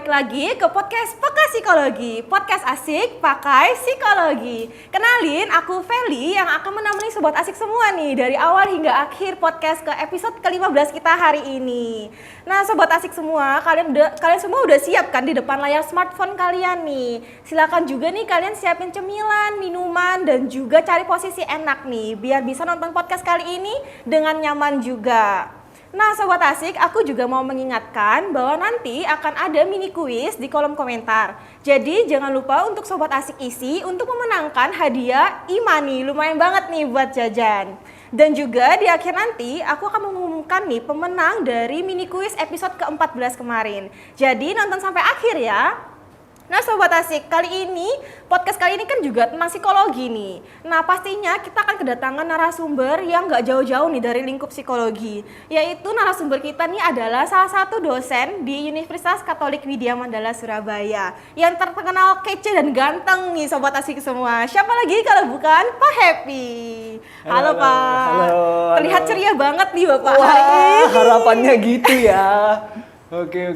balik lagi ke podcast Pakai Psikologi. Podcast asik pakai psikologi. Kenalin, aku Feli yang akan menemani sobat asik semua nih dari awal hingga akhir podcast ke episode ke-15 kita hari ini. Nah, sobat asik semua, kalian semua udah siap kan di depan layar smartphone kalian nih. Silakan juga nih kalian siapin cemilan, minuman dan juga cari posisi enak nih biar bisa nonton podcast kali ini dengan nyaman juga. Nah sobat asik, aku juga mau mengingatkan bahwa nanti akan ada mini kuis di kolom komentar. Jadi jangan lupa untuk sobat asik isi untuk memenangkan hadiah e-money, lumayan banget nih buat jajan. Dan juga di akhir nanti aku akan mengumumkan nih pemenang dari mini kuis episode ke-14 kemarin. Jadi nonton sampai akhir ya. Nah sobat asik, podcast kali ini kan juga tentang psikologi nih. Nah pastinya kita akan kedatangan narasumber yang gak jauh-jauh nih dari lingkup psikologi. Yaitu narasumber kita nih adalah salah satu dosen di Universitas Katolik Widya Mandala Surabaya. Yang terkenal kece dan ganteng nih sobat asik semua. Siapa lagi kalau bukan Pak Happy. Halo Pak. Halo. Terlihat ceria banget nih Bapak Wah, hari ini. harapannya gitu ya. Oke.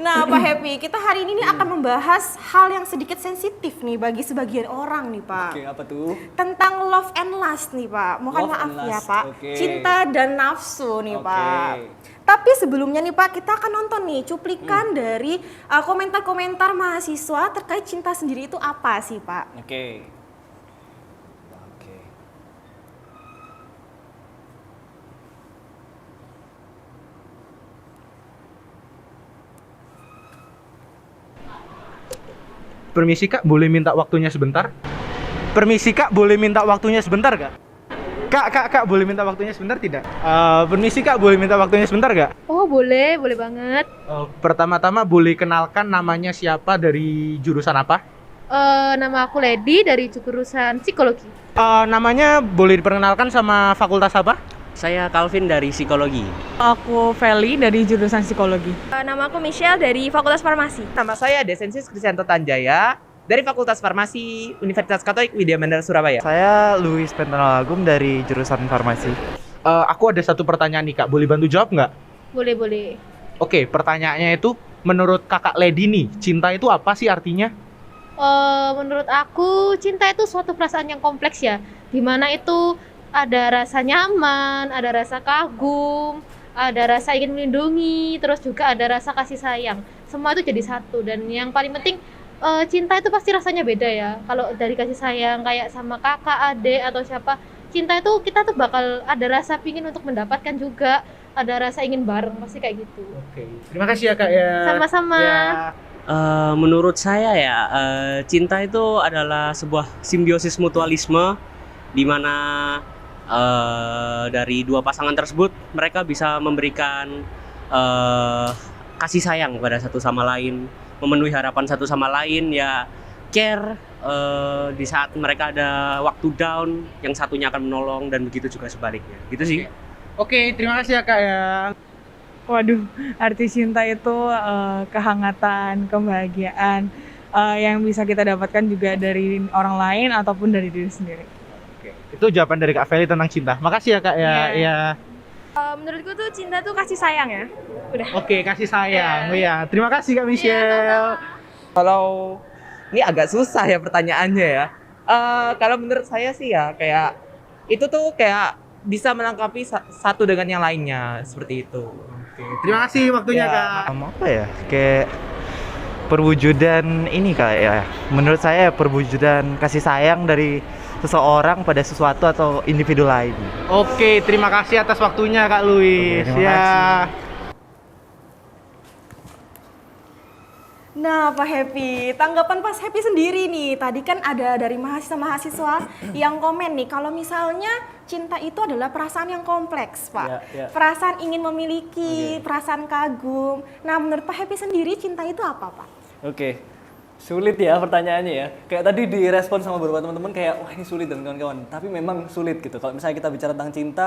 Nah Pak Happy, kita hari ini akan membahas hal yang sedikit sensitif nih bagi sebagian orang nih Pak. Oke, apa tuh? Tentang love and lust nih Pak. Mohon Love maaf and ya lust, Pak. oke. Cinta dan nafsu nih Oke. Pak. Tapi sebelumnya nih Pak, kita akan nonton nih cuplikan dari komentar-komentar mahasiswa terkait cinta sendiri itu apa sih Pak? Oke. Permisi Kak, boleh minta waktunya sebentar? Permisi Kak, boleh minta waktunya sebentar gak? Kak, boleh minta waktunya sebentar tidak? Permisi Kak, boleh minta waktunya sebentar gak? Oh boleh banget. Pertama-tama boleh kenalkan namanya siapa, dari jurusan apa? Nama aku Lady dari jurusan psikologi. Namanya boleh diperkenalkan sama fakultas apa? Saya Calvin dari psikologi. Aku Feli dari jurusan psikologi. Nama aku Michelle dari Fakultas Farmasi. Nama saya Desensius Kristianto Tanjaya dari Fakultas Farmasi Universitas Katolik Widya Mandala Surabaya. Saya Luis Pentanalagum dari jurusan farmasi. Aku ada satu pertanyaan nih Kak, boleh bantu jawab nggak? Boleh. Oke, pertanyaannya itu, menurut Kakak Lady nih, cinta itu apa sih artinya? Menurut aku cinta itu suatu perasaan yang kompleks ya. Dimana itu ada rasa nyaman, ada rasa kagum, ada rasa ingin melindungi, terus juga ada rasa kasih sayang. Semua itu jadi satu, dan yang paling penting cinta itu pasti rasanya beda ya. Kalau dari kasih sayang kayak sama kakak, adik atau siapa, cinta itu kita tuh bakal ada rasa pingin untuk mendapatkan juga, ada rasa ingin bareng, pasti kayak gitu. Oke, terima kasih ya Kak ya. Sama-sama. Ya. Menurut saya ya, cinta itu adalah sebuah simbiosis mutualisme di mana dari dua pasangan tersebut mereka bisa memberikan kasih sayang pada satu sama lain, memenuhi harapan satu sama lain, ya care di saat mereka ada waktu down, yang satunya akan menolong, dan begitu juga sebaliknya. Gitu sih. Oke, terima kasih ya Kak ya. Waduh, arti cinta itu kehangatan, kebahagiaan yang bisa kita dapatkan juga dari orang lain ataupun dari diri sendiri. Oke, itu jawaban dari Kak Feli tentang cinta. Makasih ya Kak ya. Iya. Menurutku tuh cinta tuh kasih sayang ya. Udah. Oke, kasih sayang. Iya. Terima kasih Kak Michelle. Kalau ini agak susah ya pertanyaannya ya. Kalau menurut saya sih ya kayak itu tuh kayak bisa melengkapi satu dengan yang lainnya, seperti itu. Oke, terima kasih waktunya Ya. Kak. Apa ya? Kayak perwujudan ini kayak ya. Menurut saya perwujudan kasih sayang dari seseorang pada sesuatu atau individu lain. Oke, terima kasih atas waktunya Kak Luis. Oke, terima kasih. Nah Pak Happy, tanggapan Pak Happy sendiri nih, tadi kan ada dari mahasiswa-mahasiswa yang komen nih, kalau misalnya cinta itu adalah perasaan yang kompleks Pak. Ya. Perasaan ingin memiliki, perasaan kagum. Nah menurut Pak Happy sendiri cinta itu apa Pak? Oke. Sulit ya pertanyaannya ya. Kayak tadi direspon sama beberapa teman-teman kayak wah ini sulit dan kawan-kawan. Tapi memang sulit gitu. Kalau misalnya kita bicara tentang cinta,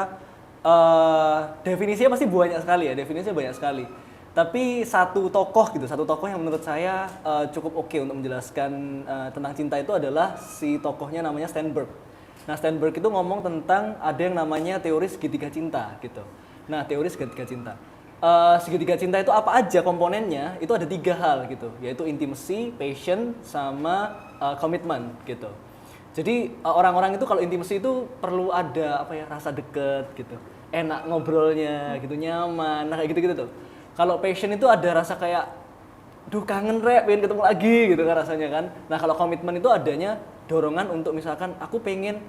definisinya pasti banyak sekali ya. Definisinya banyak sekali. Tapi satu tokoh yang menurut saya cukup oke untuk menjelaskan tentang cinta itu adalah si tokohnya namanya Sternberg. Nah Sternberg itu ngomong tentang ada yang namanya teori segitiga cinta gitu. Nah teori segitiga cinta. segitiga cinta itu apa aja komponennya, itu ada 3 hal gitu, yaitu intimacy, passion, sama komitmen gitu. Jadi orang-orang itu kalau intimacy itu perlu ada apa ya, rasa deket gitu, enak ngobrolnya gitu, nyaman, nah kayak gitu-gitu tuh. Kalau passion itu ada rasa kayak, duh kangen rek, pengen ketemu lagi gitu kan rasanya kan. Nah kalau komitmen itu adanya dorongan untuk misalkan aku pengen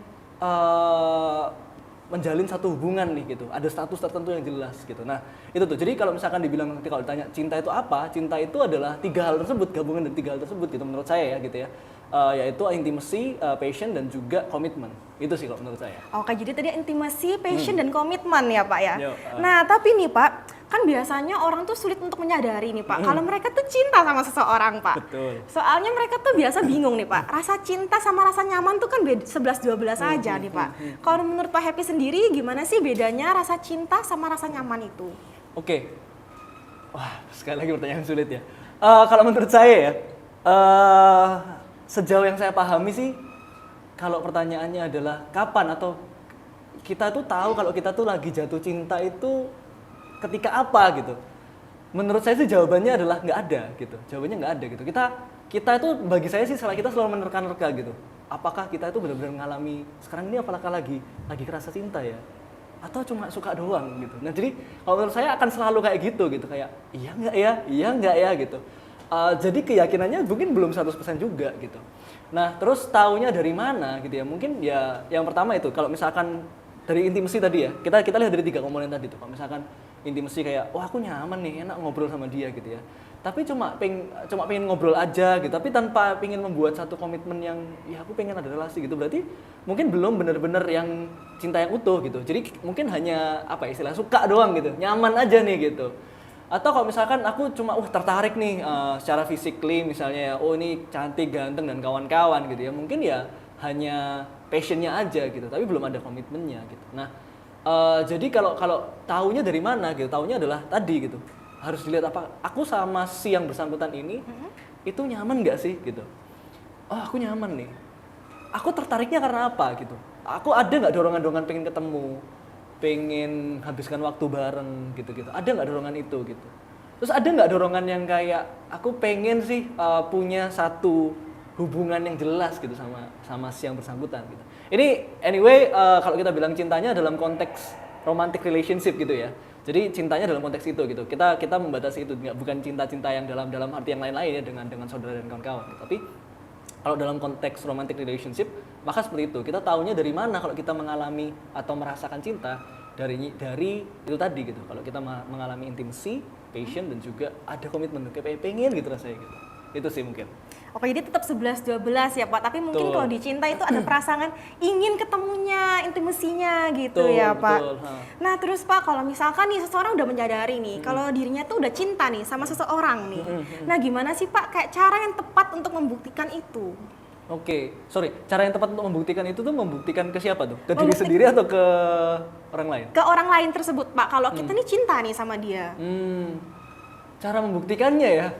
menjalin satu hubungan nih gitu, ada status tertentu yang jelas gitu. Nah itu tuh, jadi kalau misalkan dibilang nanti kalau ditanya cinta itu apa, cinta itu adalah 3 hal tersebut, gabungan dari 3 hal tersebut gitu menurut saya ya gitu ya. Yaitu intimacy, passion, dan juga komitmen. Itu sih kalau menurut saya. Oke, jadi tadi intimasi, passion, dan komitmen ya Pak ya. Yo, Nah tapi nih Pak, kan biasanya orang tuh sulit untuk menyadari nih Pak, kalau mereka tuh cinta sama seseorang Pak. Betul. Soalnya mereka tuh biasa bingung nih Pak, rasa cinta sama rasa nyaman tuh kan 11-12 aja nih Pak. Kalau menurut Pak Happy sendiri, gimana sih bedanya rasa cinta sama rasa nyaman itu? Oke. Wah, sekali lagi pertanyaan sulit ya. Kalau menurut saya ya, sejauh yang saya pahami sih, kalau pertanyaannya adalah kapan atau kita tuh tahu kalau kita tuh lagi jatuh cinta itu ketika apa gitu. Menurut saya sih jawabannya adalah nggak ada gitu. Jawabannya nggak ada gitu. Kita itu bagi saya sih kita selalu menerka-nerka gitu. Apakah kita itu benar-benar mengalami sekarang ini, apakah lagi kerasa cinta ya? Atau cuma suka doang gitu. Nah jadi kalau menurut saya akan selalu kayak gitu kayak iya nggak ya gitu. Jadi keyakinannya mungkin belum 100% juga gitu. Nah terus taunya dari mana gitu ya, mungkin ya yang pertama itu kalau misalkan dari intimacy tadi ya, kita lihat dari 3 komponen tadi tuh. Kalau misalkan intimacy kayak, wah aku nyaman nih, enak ngobrol sama dia gitu ya, tapi cuma pengen ngobrol aja gitu, tapi tanpa pengen membuat satu komitmen yang ya aku pengen ada relasi gitu, berarti mungkin belum benar-benar yang cinta yang utuh gitu. Jadi mungkin hanya apa ya, istilah suka doang gitu, nyaman aja nih gitu. Atau kalau misalkan aku cuma tertarik nih secara physically misalnya ya, oh ini cantik, ganteng, dan kawan-kawan gitu ya, mungkin ya hanya passionnya aja gitu, tapi belum ada komitmennya gitu. Nah jadi kalau taunya dari mana gitu, taunya adalah tadi gitu, harus dilihat apa aku sama si yang bersangkutan ini itu nyaman nggak sih gitu. Oh aku nyaman nih, aku tertariknya karena apa gitu, aku ada nggak dorongan-dorongan pengen ketemu, pengen habiskan waktu bareng gitu-gitu, ada nggak dorongan itu gitu. Terus ada nggak dorongan yang kayak aku pengen sih punya satu hubungan yang jelas gitu sama si yang bersangkutan gitu. Ini anyway kalau kita bilang cintanya dalam konteks romantic relationship gitu ya. Jadi cintanya dalam konteks itu gitu. Kita membatasi itu, bukan cinta-cinta yang dalam arti yang lain-lain ya dengan saudara dan kawan-kawan gitu. Tapi kalau dalam konteks romantic relationship, maka seperti itu. Kita taunya dari mana kalau kita mengalami atau merasakan cinta dari itu tadi gitu. Kalau kita mengalami intimacy, passion, dan juga ada komitmen, kayak pengen gitu rasanya gitu. Itu sih mungkin. Oke, jadi tetap 11-12 ya Pak, tapi mungkin Betul. kalau di cinta itu ada perasaan ingin ketemunya, intimasinya gitu ya Pak. Betul. Nah terus Pak, kalau misalkan nih seseorang udah menyadari nih, kalau dirinya tuh udah cinta nih sama seseorang nih, nah gimana sih Pak kayak cara yang tepat untuk membuktikan itu? Oke, sorry. Cara yang tepat untuk membuktikan itu tuh membuktikan ke siapa tuh? Ke diri sendiri atau ke orang lain? Ke orang lain tersebut Pak, kalau kita nih cinta nih sama dia. Cara membuktikannya ya?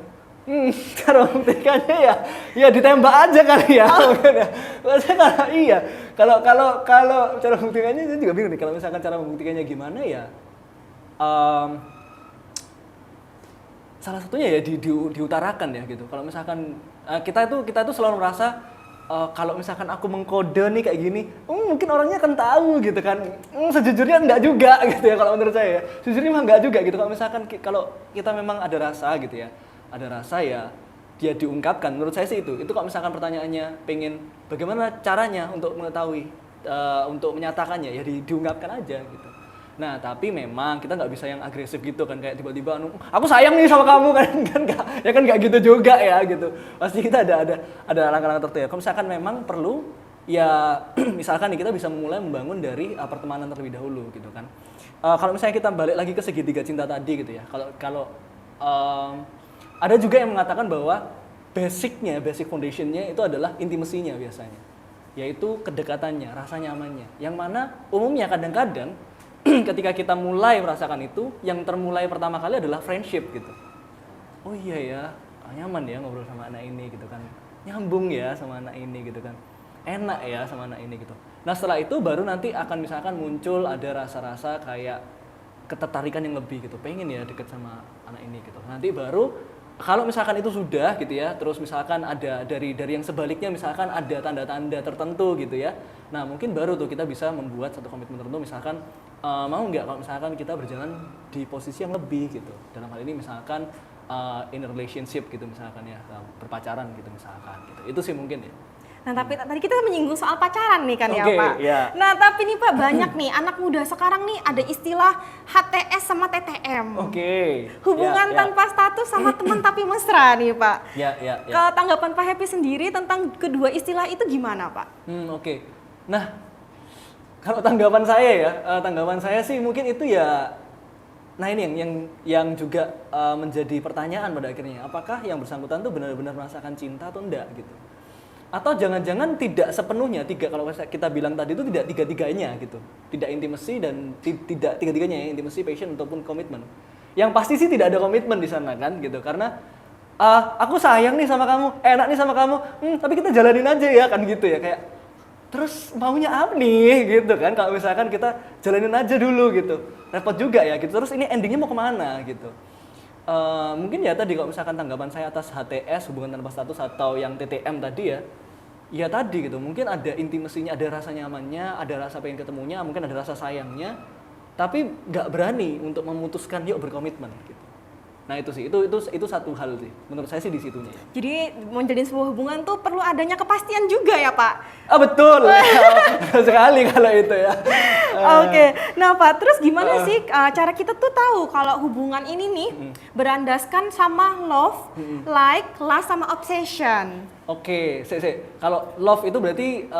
Cara membuktikannya ya ditembak aja kali ya. Mungkin ya. Maksudnya kalau iya, kalau cara membuktikannya saya juga bingung nih. Kalau misalkan cara membuktikannya gimana ya? Salah satunya ya diutarakan ya gitu. Kalau misalkan kita itu selalu merasa kalau misalkan aku mengkode nih kayak gini, mungkin orangnya akan tahu gitu kan. Sejujurnya enggak juga gitu ya kalau menurut saya. Sejujurnya memang enggak juga gitu. Kalau misalkan kalau kita memang ada rasa gitu ya. Ada rasa ya dia diungkapkan. Menurut saya sih itu kalau misalkan pertanyaannya pengen bagaimana caranya untuk mengetahui untuk menyatakannya ya diungkapkan aja gitu. Nah tapi memang kita nggak bisa yang agresif gitu kan, kayak tiba-tiba aku sayang nih sama kamu kan nggak gitu juga ya gitu. Pasti kita ada langkah-langkah tertentu ya. Kalau misalkan memang perlu ya misalkan nih kita bisa mulai membangun dari pertemanan terlebih dahulu gitu kan. Kalau misalnya kita balik lagi ke segitiga cinta tadi gitu ya. Kalau ada juga yang mengatakan bahwa basic foundationnya itu adalah intimasinya biasanya, yaitu kedekatannya, rasa nyamannya. Yang mana umumnya kadang-kadang ketika kita mulai merasakan itu, yang termulai pertama kali adalah friendship gitu. Oh iya ya, nyaman ya ngobrol sama anak ini gitu kan, nyambung ya sama anak ini gitu kan, enak ya sama anak ini gitu. Nah setelah itu baru nanti akan misalkan muncul ada rasa-rasa kayak ketertarikan yang lebih gitu, pengen ya deket sama anak ini gitu. Nanti baru kalau misalkan itu sudah gitu ya, terus misalkan ada dari yang sebaliknya misalkan ada tanda-tanda tertentu gitu ya. Nah mungkin baru tuh kita bisa membuat satu komitmen tertentu, misalkan mau nggak kalau misalkan kita berjalan di posisi yang lebih gitu. Dalam hal ini misalkan in a relationship gitu misalkan ya, berpacaran gitu misalkan gitu. Itu sih mungkin ya. Nah, tapi tadi kita menyinggung soal pacaran nih kan ya, Oke, Pak. iya. Nah, tapi nih Pak, banyak nih anak muda sekarang nih ada istilah HTS sama TTM. Oke. Hubungan Ya, ya. tanpa status sama teman tapi mesra nih, Pak. Ya, ya, ya. Kalau tanggapan Pak Happy sendiri tentang kedua istilah itu gimana, Pak? Oke. Nah, kalau tanggapan saya sih mungkin itu ya. Nah ini yang juga menjadi pertanyaan pada akhirnya. Apakah yang bersangkutan tuh benar-benar merasakan cinta atau enggak gitu? Atau jangan-jangan tidak sepenuhnya kalau kita bilang tadi itu tidak tiga-tiganya gitu. Tidak intimacy dan tidak tiga-tiganya ya, intimacy, passion ataupun komitmen. Yang pasti sih tidak ada komitmen di sana kan gitu. Karena aku sayang nih sama kamu, enak nih sama kamu, tapi kita jalanin aja ya kan gitu ya, kayak terus maunya apa nih gitu kan, kalau misalkan kita jalanin aja dulu gitu, repot juga ya gitu, terus ini endingnya mau kemana gitu. Mungkin ya tadi kalau misalkan tanggapan saya atas HTS, hubungan tanpa status, atau yang TTM tadi ya tadi gitu, mungkin ada intimasinya, ada rasa nyamannya, ada rasa pengen ketemunya, mungkin ada rasa sayangnya, tapi nggak berani untuk memutuskan yuk berkomitmen gitu. Nah itu sih, itu satu hal sih, menurut saya sih di situnya. Jadi menjalin sebuah hubungan tuh perlu adanya kepastian juga ya, Pak? Betul, betul sekali kalau itu ya. Oke, nah Pak, terus gimana sih cara kita tuh tahu kalau hubungan ini nih berandaskan sama love, like, lust, sama obsession? Oke, kalau love itu berarti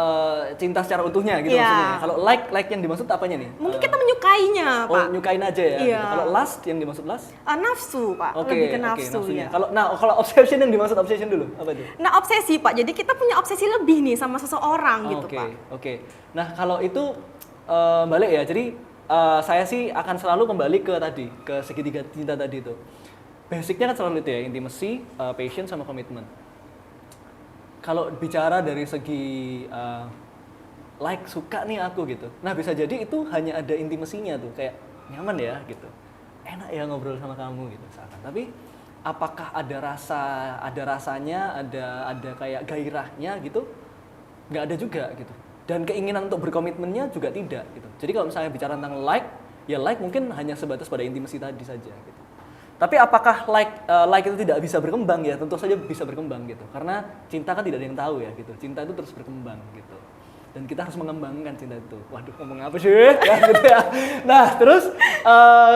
cinta secara utuhnya gitu Iya. maksudnya. Kalau like yang dimaksud apanya nih? Mungkin kita menyukainya, Pak. Nyukain aja ya. Iya. Gitu. Kalau lust yang dimaksud lust? Nafsu, Pak. Oke, Lebih ke oke, nafsu nafsunya. ya. Kalau obsession yang dimaksud obsession dulu apa itu? Nah, obsesi, Pak. Jadi kita punya obsesi lebih nih sama seseorang gitu, Oke, Pak. oke. Nah, kalau itu balik ya. Jadi saya sih akan selalu kembali ke segitiga cinta tadi itu. Basicnya kan selalu itu ya, intimacy, passion, sama komitmen. Kalau bicara dari segi like, suka nih aku gitu. Nah bisa jadi itu hanya ada intimasinya tuh, kayak nyaman ya gitu. Enak ya ngobrol sama kamu gitu misalkan. Tapi apakah ada rasanya, ada kayak gairahnya gitu? Nggak ada juga gitu. Dan keinginan untuk berkomitmennya juga tidak gitu. Jadi kalau misalnya bicara tentang like, ya like mungkin hanya sebatas pada intimasi tadi saja gitu. Tapi apakah like itu tidak bisa berkembang ya? Tentu saja bisa berkembang gitu. Karena cinta kan tidak ada yang tahu ya gitu. Cinta itu terus berkembang gitu. Dan kita harus mengembangkan cinta itu. Waduh, ngomong apa sih? Ya, gitu ya. Nah, terus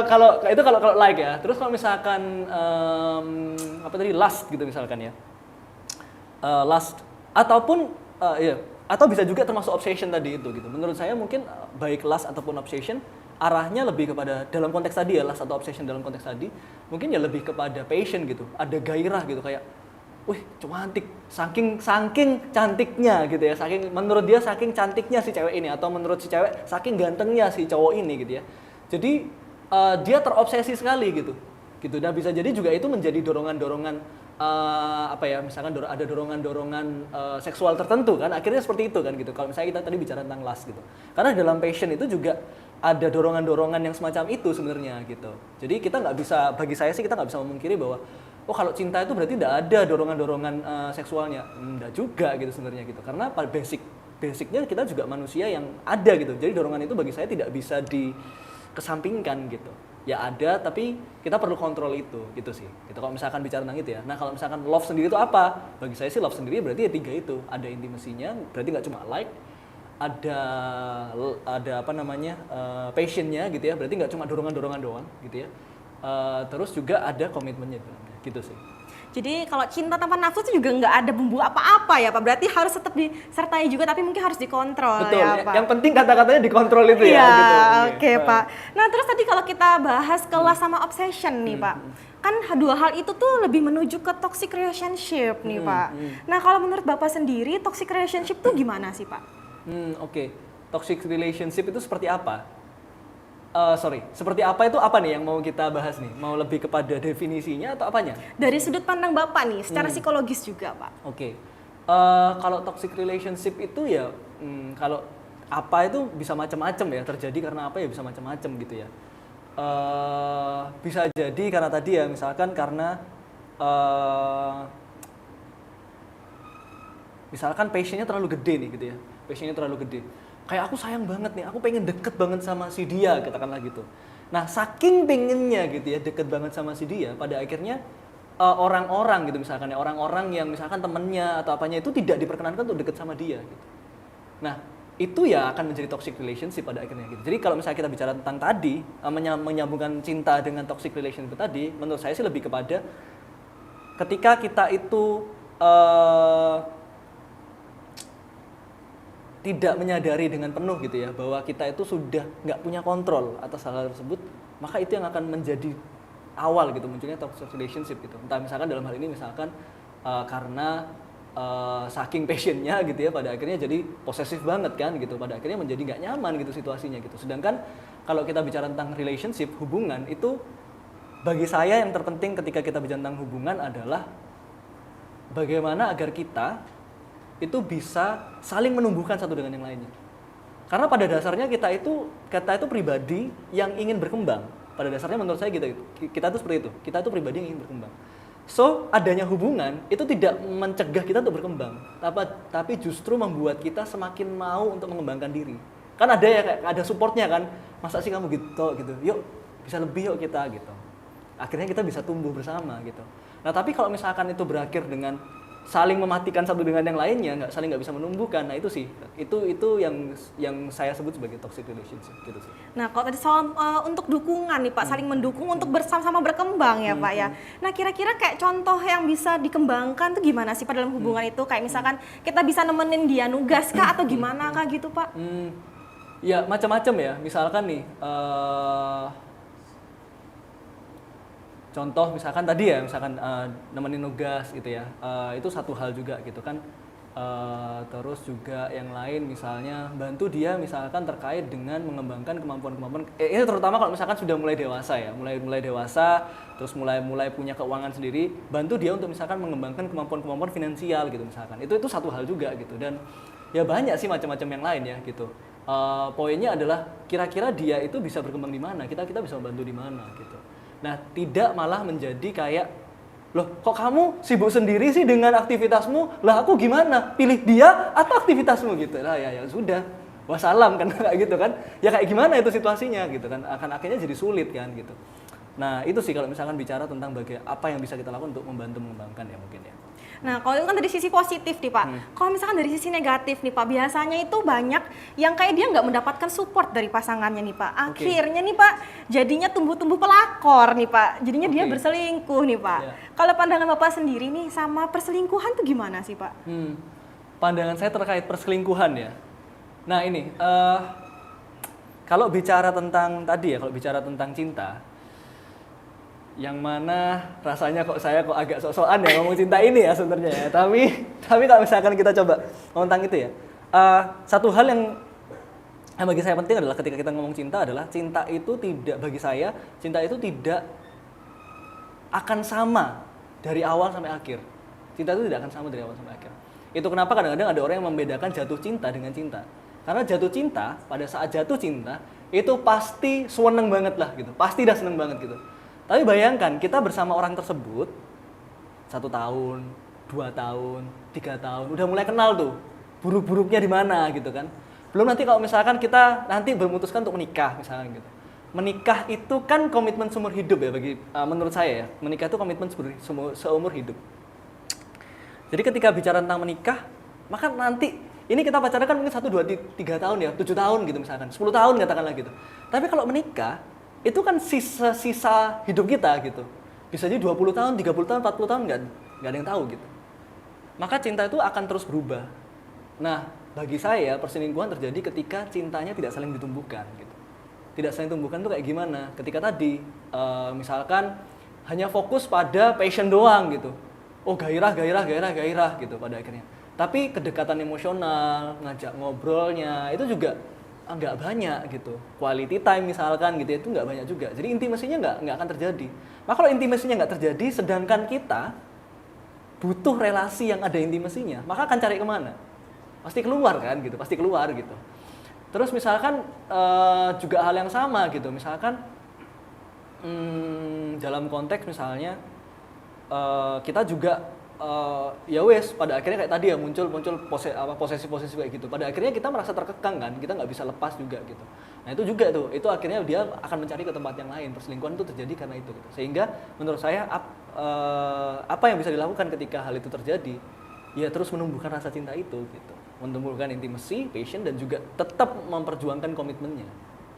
kalau like ya. Terus kalau misalkan apa tadi, lust gitu misalkan ya. Lust ataupun atau bisa juga termasuk obsession tadi itu gitu. Menurut saya mungkin baik lust ataupun obsession arahnya lebih kepada, dalam konteks tadi ya, lust atau obsession dalam konteks tadi, mungkin ya lebih kepada passion gitu, ada gairah gitu, kayak wih cantik, saking cantiknya gitu ya, menurut dia saking cantiknya si cewek ini, atau menurut si cewek saking gantengnya si cowok ini gitu ya. Jadi dia terobsesi sekali gitu. Dan bisa jadi juga itu menjadi dorongan-dorongan misalkan ada dorongan-dorongan seksual tertentu kan, akhirnya seperti itu kan gitu. Kalau misalnya kita tadi bicara tentang lust gitu, karena dalam passion itu juga ada dorongan-dorongan yang semacam itu sebenarnya gitu. Jadi bagi saya sih kita nggak bisa memungkiri bahwa kalau cinta itu berarti tidak ada dorongan-dorongan seksualnya. Enggak juga gitu sebenarnya gitu. Karena pada basicnya kita juga manusia yang ada gitu. Jadi dorongan itu bagi saya tidak bisa dikesampingkan gitu. Ya ada, tapi kita perlu kontrol itu gitu sih. Gitu kalau misalkan bicara tentang itu ya. Nah, kalau misalkan love sendiri itu apa? Bagi saya sih love sendiri berarti ya 3 itu. Ada intimasinya, berarti nggak cuma like, ada passionnya gitu ya, berarti nggak cuma dorongan doang gitu ya. Terus juga ada komitmennya gitu sih. Jadi kalau cinta tanpa nafsu itu juga nggak ada bumbu apa-apa ya Pak, berarti harus tetap disertai juga, tapi mungkin harus dikontrol. Betul, ya Pak. Yang penting kata-katanya dikontrol itu ya. Iya, Gitu. oke, Pak. Nah terus tadi kalau kita bahas kelas sama obsession nih Pak, kan 2 hal itu tuh lebih menuju ke toxic relationship nih Pak. Nah kalau menurut Bapak sendiri toxic relationship tuh gimana sih Pak? Oke. Toxic relationship itu seperti apa? Seperti apa itu apa nih yang mau kita bahas nih? Mau lebih kepada definisinya atau apanya? Dari sudut pandang Bapak nih, secara psikologis juga Pak. Oke. Kalau toxic relationship itu ya, kalau apa itu bisa macam-macam ya, terjadi karena apa ya bisa macam-macam gitu ya. bisa jadi karena tadi ya, misalkan karena misalkan passionnya terlalu gede nih gitu ya, passionnya terlalu gede. Kayak aku sayang banget nih, aku pengen deket banget sama si dia, katakanlah gitu. Nah, saking pengennya gitu ya, deket banget sama si dia, pada akhirnya orang-orang gitu misalkan ya, orang-orang yang misalkan temennya atau apanya itu tidak diperkenankan untuk deket sama dia gitu. Nah, itu ya akan menjadi toxic relationship pada akhirnya gitu. Jadi kalau misalnya kita bicara tentang tadi, menyambungkan cinta dengan toxic relationship tadi, menurut saya sih lebih kepada ketika kita itu tidak menyadari dengan penuh gitu ya, bahwa kita itu sudah nggak punya kontrol atas hal-hal tersebut, maka itu yang akan menjadi awal gitu munculnya toxic relationship gitu. Entah misalkan dalam hal ini misalkan karena saking passionnya gitu ya, pada akhirnya jadi posesif banget kan gitu, pada akhirnya menjadi nggak nyaman gitu situasinya gitu. Sedangkan kalau kita bicara tentang relationship, hubungan itu bagi saya yang terpenting ketika kita bicara tentang hubungan adalah bagaimana agar kita itu bisa saling menumbuhkan satu dengan yang lainnya. Karena pada dasarnya kita itu pribadi yang ingin berkembang. Pada dasarnya menurut saya kita itu seperti itu. Kita itu pribadi yang ingin berkembang. So, adanya hubungan itu tidak mencegah kita untuk berkembang, tapi justru membuat kita semakin mau untuk mengembangkan diri. Kan ada ya, kayak ada supportnya kan. Masa sih kamu gitu. Yuk, bisa lebih yuk kita gitu. Akhirnya kita bisa tumbuh bersama gitu. Nah, tapi kalau misalkan itu berakhir dengan saling mematikan satu dengan yang lainnya, nggak bisa menumbuhkan. Nah, itu sih, itu yang saya sebut sebagai toxic relationship gitu sih. Nah, kalau tadi soal untuk dukungan nih Pak, saling mendukung untuk bersama-sama berkembang ya Pak ya. Nah, kira-kira kayak contoh yang bisa dikembangkan tuh gimana sih Pak dalam hubungan itu? Kayak misalkan kita bisa nemenin dia nugas kah atau gimana kah gitu Pak? Ya, macam-macam ya. Misalkan nih, contoh misalkan tadi ya, misalkan nemenin nugas gitu ya, itu satu hal juga gitu kan. Terus juga yang lain misalnya bantu dia misalkan terkait dengan mengembangkan kemampuan-kemampuan, ini terutama kalau misalkan sudah mulai dewasa ya, mulai dewasa, terus mulai punya keuangan sendiri, bantu dia untuk misalkan mengembangkan kemampuan-kemampuan finansial gitu misalkan. Itu satu hal juga gitu. Dan ya banyak sih macam-macam yang lain ya gitu. Poinnya adalah kira-kira dia itu bisa berkembang di mana, kita bisa membantu di mana gitu. Nah, tidak malah menjadi kayak, loh kok kamu sibuk sendiri sih dengan aktivitasmu, lah aku gimana, pilih dia atau aktivitasmu gitu. Lah ya sudah, wassalam kan kayak gitu kan. Ya kayak gimana itu situasinya gitu kan, akan akhirnya jadi sulit kan gitu. Nah, itu sih kalau misalkan bicara tentang apa yang bisa kita lakukan untuk membantu mengembangkan ya mungkin ya. Nah, kalau itu kan dari sisi positif nih Pak. Kalau misalkan dari sisi negatif nih Pak, biasanya itu banyak yang kayak dia nggak mendapatkan support dari pasangannya nih Pak. Akhirnya nih Pak, jadinya tumbuh-tumbuh pelakor nih Pak. Jadinya dia berselingkuh nih Pak. Yeah. Kalau pandangan Bapak sendiri nih sama perselingkuhan tuh gimana sih Pak? Pandangan saya terkait perselingkuhan ya. Nah ini, kalau bicara tentang tadi ya, kalau bicara tentang cinta, yang mana rasanya saya agak sok-sokan ya ngomong cinta ini ya sebenarnya ya. Tapi kalau misalkan kita coba ngomong tentang itu ya, satu hal yang bagi saya penting adalah ketika kita ngomong cinta adalah cinta itu tidak akan sama dari awal sampai akhir. Cinta itu tidak akan sama dari awal sampai akhir. Itu kenapa kadang-kadang ada orang yang membedakan jatuh cinta dengan cinta. Karena jatuh cinta, pada saat jatuh cinta itu pasti seneng banget lah gitu, pasti dah seneng banget gitu. Tapi bayangkan kita bersama orang tersebut 1 tahun, 2 tahun, 3 tahun, udah mulai kenal tuh buruk-buruknya di mana gitu kan. Belum nanti kalau misalkan kita nanti memutuskan untuk menikah misalkan gitu. Menikah itu kan komitmen seumur hidup ya menurut saya ya. Menikah itu komitmen seumur hidup. Jadi ketika bicara tentang menikah, maka nanti ini kita pacaran kan mungkin 1, 2, 3 tahun ya, 7 tahun gitu misalkan, 10 tahun katakanlah gitu. Tapi kalau menikah itu kan sisa hidup kita gitu. Bisa jadi 20 tahun, 30 tahun, 40 tahun nggak ada yang tahu gitu. Maka cinta itu akan terus berubah. Nah, bagi saya perselingkuhan terjadi ketika cintanya tidak saling ditumbuhkan gitu. Tidak saling tumbuhkan itu kayak gimana? Ketika tadi misalkan hanya fokus pada passion doang gitu. Oh, gairah gitu pada akhirnya. Tapi kedekatan emosional, ngajak ngobrolnya itu juga nggak banyak gitu. Quality time misalkan gitu itu nggak banyak juga. Jadi intimasinya nggak akan terjadi. Maka kalau intimasinya nggak terjadi, sedangkan kita butuh relasi yang ada intimasinya, maka akan cari kemana? Pasti keluar kan gitu, pasti keluar gitu. Terus misalkan juga hal yang sama gitu, misalkan Dalam konteks misalnya kita juga ya wes pada akhirnya kayak tadi ya muncul posesi-posesi kayak gitu. Pada akhirnya kita merasa terkekang kan, kita nggak bisa lepas juga gitu. Nah itu juga tuh, itu akhirnya dia akan mencari ke tempat yang lain. Perselingkuhan itu terjadi karena itu gitu. Sehingga menurut saya apa yang bisa dilakukan ketika hal itu terjadi? Ya terus menumbuhkan rasa cinta itu gitu. Menumbuhkan intimacy, passion, dan juga tetap memperjuangkan komitmennya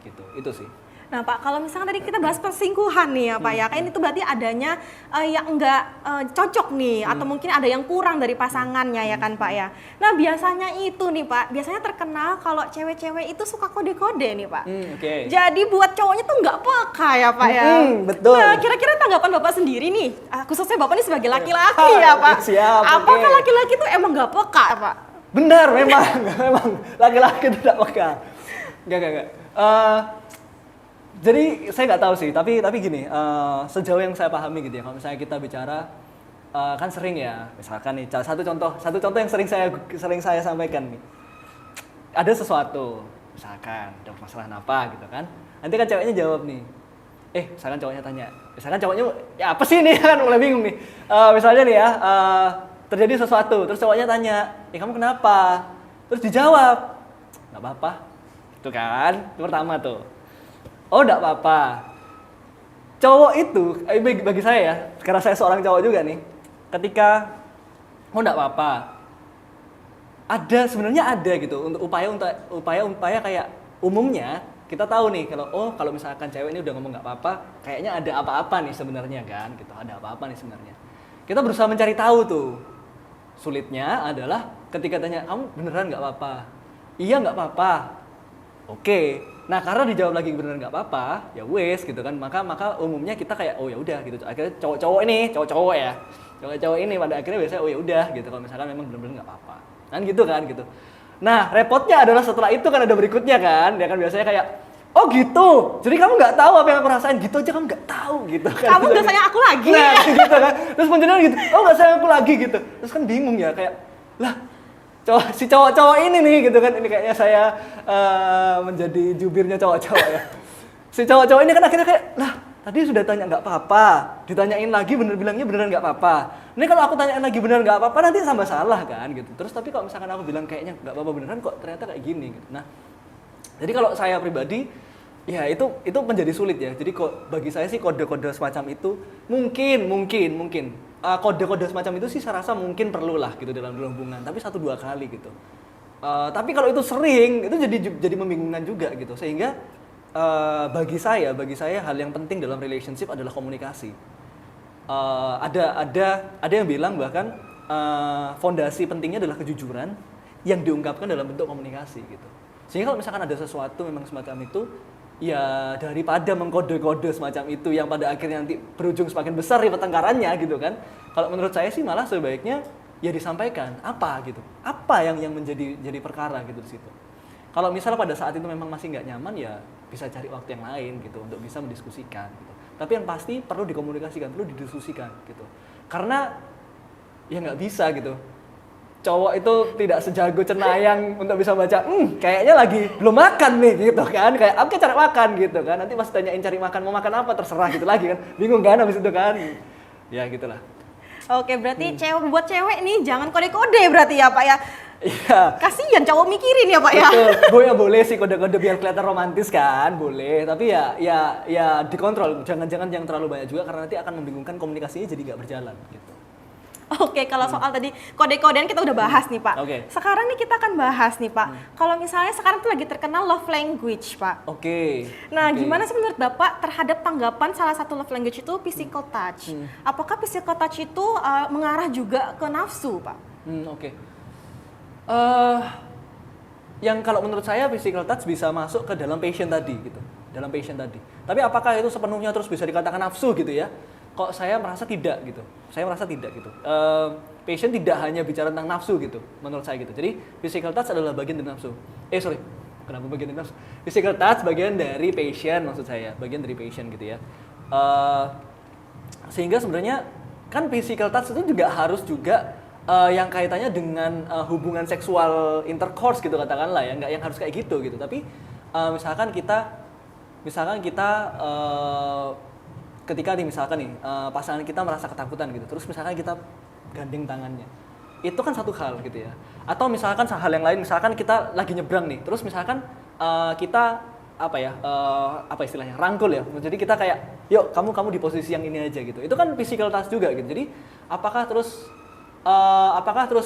gitu. Itu sih. Nah Pak, kalau misalnya tadi kita bahas perselingkuhan nih ya Pak ya, kan itu berarti adanya yang enggak cocok nih, atau mungkin ada yang kurang dari pasangannya ya kan Pak ya. Nah biasanya itu nih Pak, biasanya terkenal kalau cewek-cewek itu suka kode-kode nih Pak. Oke. Jadi buat cowoknya tuh nggak peka ya Pak ya. Betul. Nah kira-kira tanggapan Bapak sendiri nih, khususnya Bapak ini sebagai laki-laki ya Pak. Siap, Apakah oke. laki-laki tuh emang nggak peka ya Pak? Benar memang, memang laki-laki tidak peka. Enggak. Jadi saya nggak tahu sih, tapi gini, sejauh yang saya pahami gitu ya, kalau misalnya kita bicara kan sering ya, misalkan nih satu contoh yang sering saya sampaikan nih, ada sesuatu, misalkan ada masalah apa gitu kan, nanti kan ceweknya jawab nih, misalkan cowoknya tanya, misalkan cowoknya ya apa sih nih kan mulai bingung nih, misalnya nih ya terjadi sesuatu, terus cowoknya tanya, kamu kenapa? Terus dijawab, nggak apa-apa, itu kan, itu pertama tuh. Oh, enggak apa-apa. Cowok itu, bagi saya ya, karena saya seorang cowok juga nih, ketika enggak apa-apa, sebenarnya ada gitu untuk upaya kayak umumnya kita tahu nih kalau misalkan cewek ini udah ngomong nggak apa-apa, kayaknya ada apa-apa nih sebenarnya kan, gitu, ada apa-apa nih sebenarnya. Kita berusaha mencari tahu tuh. Sulitnya adalah ketika tanya, kamu beneran nggak apa-apa? Iya nggak apa-apa. Oke. Nah karena dijawab lagi beneran nggak apa-apa, ya wes gitu kan, maka umumnya kita kayak oh ya udah gitu. Akhirnya cowok-cowok ini pada akhirnya biasanya oh ya udah gitu kalau misalkan memang bener-bener nggak apa-apa, kan gitu kan gitu. Nah repotnya adalah setelah itu kan ada berikutnya kan, dia kan biasanya kayak oh gitu, jadi kamu nggak tahu apa yang aku rasain, gitu aja kamu nggak tahu gitu kan. Kamu nggak sayang aku lagi. Nah gitu kan, terus munculnya gitu, oh nggak sayang aku lagi gitu, terus kan bingung ya kayak lah. Si cowok-cowok ini nih gitu kan, ini kayaknya saya menjadi jubirnya cowok-cowok ya. Si cowok-cowok ini kan akhirnya kayak, lah tadi sudah tanya nggak apa-apa, ditanyain lagi bilangnya beneran nggak apa-apa. Ini kalau aku tanyain lagi beneran nggak apa-apa nanti sama salah kan gitu. Terus tapi kalau misalkan aku bilang kayaknya nggak apa-apa beneran kok ternyata kayak gini gitu. Nah, jadi kalau saya pribadi ya itu menjadi sulit ya. Jadi bagi saya sih kode-kode semacam itu mungkin kode-kode semacam itu sih saya rasa mungkin perlu lah gitu dalam hubungan, tapi 1-2 kali gitu. Tapi kalau itu sering, itu jadi membingungkan juga gitu. Sehingga bagi saya hal yang penting dalam relationship adalah komunikasi. Ada yang bilang bahkan fondasi pentingnya adalah kejujuran yang diungkapkan dalam bentuk komunikasi gitu. Sehingga kalau misalkan ada sesuatu memang semacam itu, ya daripada mengkode-kode semacam itu yang pada akhirnya nanti berujung semakin besar di pertengkarannya gitu kan. Kalau menurut saya sih malah sebaiknya ya disampaikan apa yang menjadi perkara gitu di situ. Kalau misalnya pada saat itu memang masih nggak nyaman ya bisa cari waktu yang lain gitu untuk bisa mendiskusikan gitu. Tapi yang pasti perlu dikomunikasikan, perlu didiskusikan gitu. Karena ya nggak bisa gitu. Cowok itu tidak sejago cenayang untuk bisa baca, kayaknya lagi belum makan nih gitu kan, kayak oke cari makan gitu kan, nanti pas tanyain cari makan mau makan apa terserah gitu lagi kan, bingung kan habis itu kan, ya gitulah. Oke, berarti buat cewek nih jangan kode-kode berarti ya Pak ya. Iya. Kasihan cowok mikirin ya Pak ya. Betul, boleh sih kode-kode biar kelihatan romantis kan, boleh, tapi ya dikontrol, jangan terlalu banyak juga karena nanti akan membingungkan, komunikasinya jadi nggak berjalan gitu. Oke, kalau soal tadi kode-kodean kita udah bahas nih Pak. Oke. Sekarang nih kita akan bahas nih Pak. Kalau misalnya sekarang tuh lagi terkenal love language Pak. Oke. Nah, gimana sih menurut Bapak terhadap tanggapan salah satu love language itu physical touch? Apakah physical touch itu mengarah juga ke nafsu Pak? Oke. Yang kalau menurut saya physical touch bisa masuk ke dalam passion tadi gitu. Dalam passion tadi. Tapi apakah itu sepenuhnya terus bisa dikatakan nafsu gitu ya? Kok saya merasa tidak gitu. Passion tidak hanya bicara tentang nafsu gitu, menurut saya gitu. Jadi physical touch adalah bagian dari nafsu. Kenapa bagian dari nafsu? Physical touch bagian dari passion maksud saya, bagian dari passion gitu ya. Sehingga sebenarnya kan physical touch itu juga harus yang kaitannya dengan hubungan seksual intercourse gitu katakanlah ya, nggak yang harus kayak gitu. Tapi misalkan kita ketika nih misalkan nih pasangan kita merasa ketakutan gitu, terus misalkan kita gandeng tangannya, itu kan satu hal gitu ya. Atau misalkan hal yang lain, misalkan kita lagi nyebrang nih, terus misalkan kita apa istilahnya, rangkul ya. Jadi kita kayak, yuk kamu di posisi yang ini aja gitu. Itu kan physical touch juga gitu. Jadi apakah terus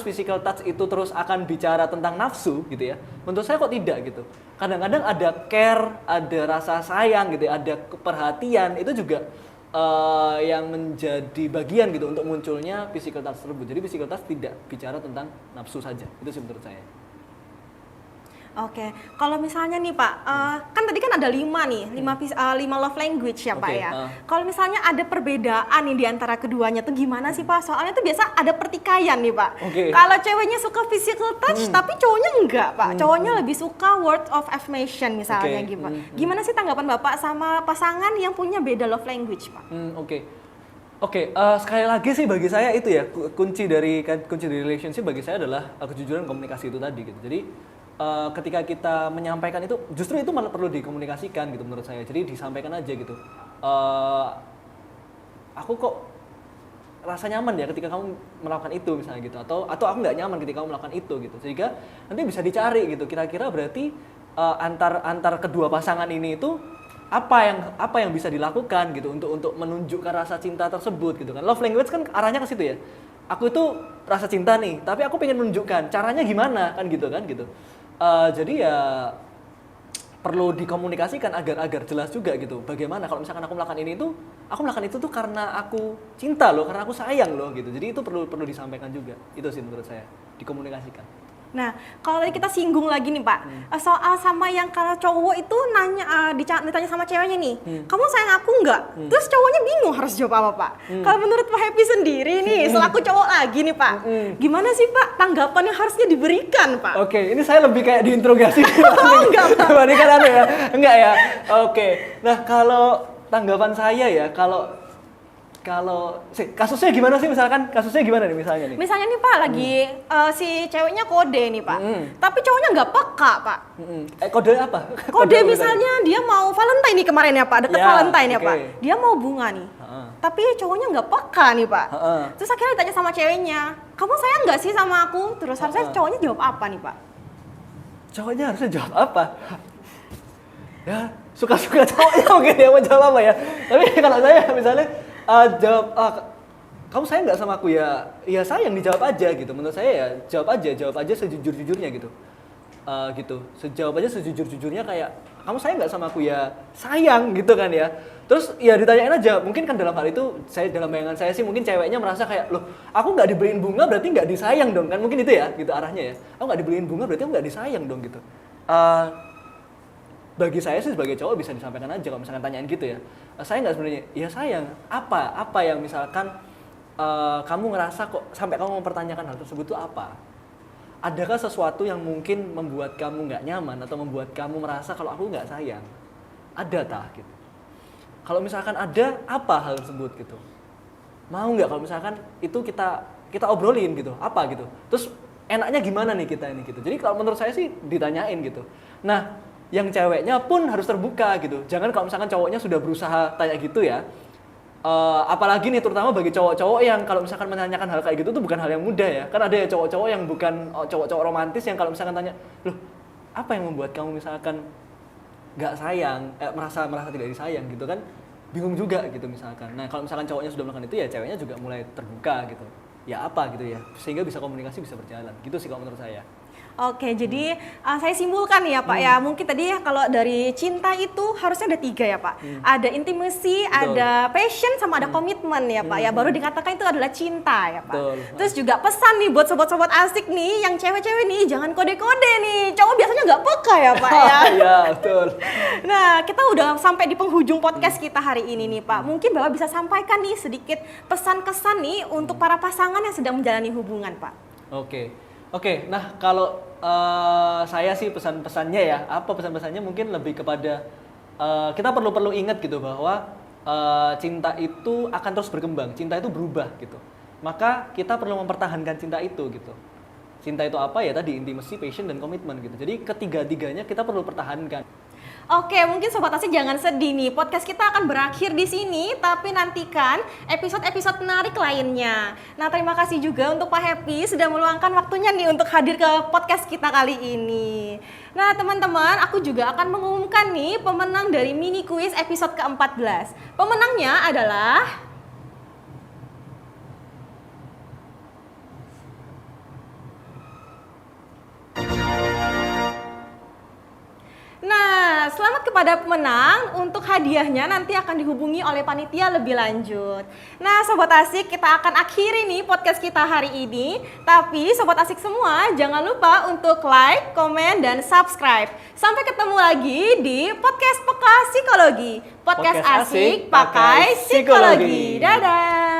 physical touch itu terus akan bicara tentang nafsu gitu ya? Menurut saya kok tidak gitu. Kadang-kadang ada care, ada rasa sayang gitu ya, ada perhatian, itu juga yang menjadi bagian gitu untuk munculnya physical touch tersebut. Jadi physical touch tidak bicara tentang nafsu saja. Itu sih menurut saya. Oke, kalau misalnya nih Pak, kan tadi kan ada 5 nih, 5 love language ya Pak ya. Kalau misalnya ada perbedaan nih di antara keduanya tuh gimana sih Pak? Soalnya tuh biasa ada pertikaian nih Pak. Kalau ceweknya suka physical touch, tapi cowoknya enggak Pak. Cowoknya lebih suka word of affirmation misalnya gitu. Gimana sih tanggapan Bapak sama pasangan yang punya beda love language Pak? Sekali lagi sih bagi saya itu ya kunci dari relationship bagi saya adalah kejujuran komunikasi itu tadi gitu. Jadi ketika kita menyampaikan itu, justru itu malah perlu dikomunikasikan gitu menurut saya. Jadi disampaikan aja gitu. Aku kok rasa nyaman ya ketika kamu melakukan itu misalnya gitu. Atau aku nggak nyaman ketika kamu melakukan itu gitu. Sehingga nanti bisa dicari gitu. Kira-kira berarti antar kedua pasangan ini itu apa yang bisa dilakukan gitu untuk menunjukkan rasa cinta tersebut gitu kan. Love language kan arahnya ke situ ya. Aku itu rasa cinta nih, tapi aku pengen menunjukkan caranya gimana kan gitu. Jadi ya perlu dikomunikasikan agar jelas juga gitu. Bagaimana kalau misalkan aku melakukan itu tuh karena aku cinta loh, karena aku sayang loh gitu. Jadi itu perlu disampaikan juga. Itu sih menurut saya, dikomunikasikan. Nah, kalau tadi kita singgung lagi nih Pak, soal sama yang kalau cowok itu ditanya sama ceweknya nih, kamu sayang aku nggak? Terus cowoknya bingung harus jawab apa Pak? Kalau menurut Pak Happy sendiri nih, selaku cowok lagi nih Pak, gimana sih Pak tanggapan yang harusnya diberikan Pak? Oke, ini saya lebih kayak diinterogasi. Enggak Pak. Dibandingkan ya? Enggak ya? Oke, nah kalau tanggapan saya ya, kalau kasusnya gimana sih misalkan? Kasusnya gimana nih misalnya nih? Misalnya nih Pak, lagi si ceweknya kode nih Pak, tapi cowoknya nggak peka Pak. Kode apa? Kode misalnya dia mau Valentine nih kemarin ya Pak, deket Valentine ya Pak. Dia mau bunga nih, tapi cowoknya nggak peka nih Pak. Terus akhirnya ditanya sama ceweknya, kamu sayang nggak sih sama aku? Terus harusnya cowoknya jawab apa nih Pak? Cowoknya harusnya jawab apa? Ya suka-suka cowoknya mungkin dia mau jawab apa ya. Tapi kalau saya misalnya jawab, kamu sayang nggak sama aku ya? Ya sayang, dijawab aja gitu. Menurut saya ya jawab aja sejujur-jujurnya gitu. Jawab aja sejujur-jujurnya kayak, kamu sayang nggak sama aku ya? Sayang gitu kan ya. Terus ya ditanyain aja. Mungkin kan dalam hal itu dalam bayangan saya sih mungkin ceweknya merasa kayak, loh aku nggak dibeliin bunga berarti nggak disayang dong kan? Mungkin itu ya gitu arahnya ya. Aku nggak dibeliin bunga berarti aku nggak disayang dong gitu. Bagi saya sih sebagai cowok bisa disampaikan aja kalau misalkan tanyaan gitu ya. Saya nggak sebenarnya, ya sayang, apa yang misalkan kamu ngerasa kok sampai kamu mempertanyakan hal tersebut itu apa? Adakah sesuatu yang mungkin membuat kamu nggak nyaman atau membuat kamu merasa kalau aku nggak sayang? Ada tah gitu. Kalau misalkan ada, apa hal tersebut gitu? Mau nggak kalau misalkan itu kita obrolin gitu, apa gitu? Terus enaknya gimana nih kita ini gitu? Jadi kalau menurut saya sih ditanyain gitu. Nah, yang ceweknya pun harus terbuka gitu. Jangan kalau misalkan cowoknya sudah berusaha tanya gitu ya. Apalagi nih terutama bagi cowok-cowok yang kalau misalkan menanyakan hal kayak gitu tuh bukan hal yang mudah ya. Kan ada ya cowok-cowok yang bukan cowok-cowok romantis yang kalau misalkan tanya, loh apa yang membuat kamu misalkan nggak sayang, merasa tidak disayang gitu kan? Bingung juga gitu misalkan. Nah kalau misalkan cowoknya sudah melakukan itu ya ceweknya juga mulai terbuka gitu. Ya apa gitu ya, sehingga bisa komunikasi bisa berjalan. Gitu sih kalau menurut saya. Oke, jadi saya simpulkan ya Pak ya, mungkin tadi kalau dari cinta itu harusnya ada 3 ya Pak. Ada intimacy, ada passion, sama ada komitmen ya Pak ya, baru dikatakan itu adalah cinta ya Pak. Terus juga pesan nih buat sobat-sobat asik nih, yang cewek-cewek nih, jangan kode-kode nih, cowok biasanya nggak peka ya Pak ya. Iya, betul. Nah, kita udah sampai di penghujung podcast kita hari ini nih Pak. Mungkin Bapak bisa sampaikan nih sedikit pesan-kesan nih untuk para pasangan yang sedang menjalani hubungan Pak. Oke, nah kalau saya sih pesan-pesannya ya, apa pesan-pesannya mungkin lebih kepada kita perlu ingat gitu bahwa cinta itu akan terus berkembang, cinta itu berubah gitu. Maka kita perlu mempertahankan cinta itu gitu. Cinta itu apa ya tadi, intimacy, passion, dan komitmen gitu. Jadi ketiga-tiganya kita perlu pertahankan. Oke, mungkin Sobat Asik jangan sedih nih. Podcast kita akan berakhir di sini, tapi nantikan episode-episode menarik lainnya. Nah, terima kasih juga untuk Pak Happy sudah meluangkan waktunya nih untuk hadir ke podcast kita kali ini. Nah, teman-teman, aku juga akan mengumumkan nih pemenang dari mini quiz episode ke-14. Pemenangnya adalah Nah, selamat kepada pemenang. Untuk hadiahnya nanti akan dihubungi oleh panitia lebih lanjut. Nah, Sobat Asik, kita akan akhiri nih podcast kita hari ini. Tapi Sobat Asik semua, jangan lupa untuk like, komen, dan subscribe. Sampai ketemu lagi di Podcast Peka Psikologi. Podcast Asik Pakai Psikologi. Dadah!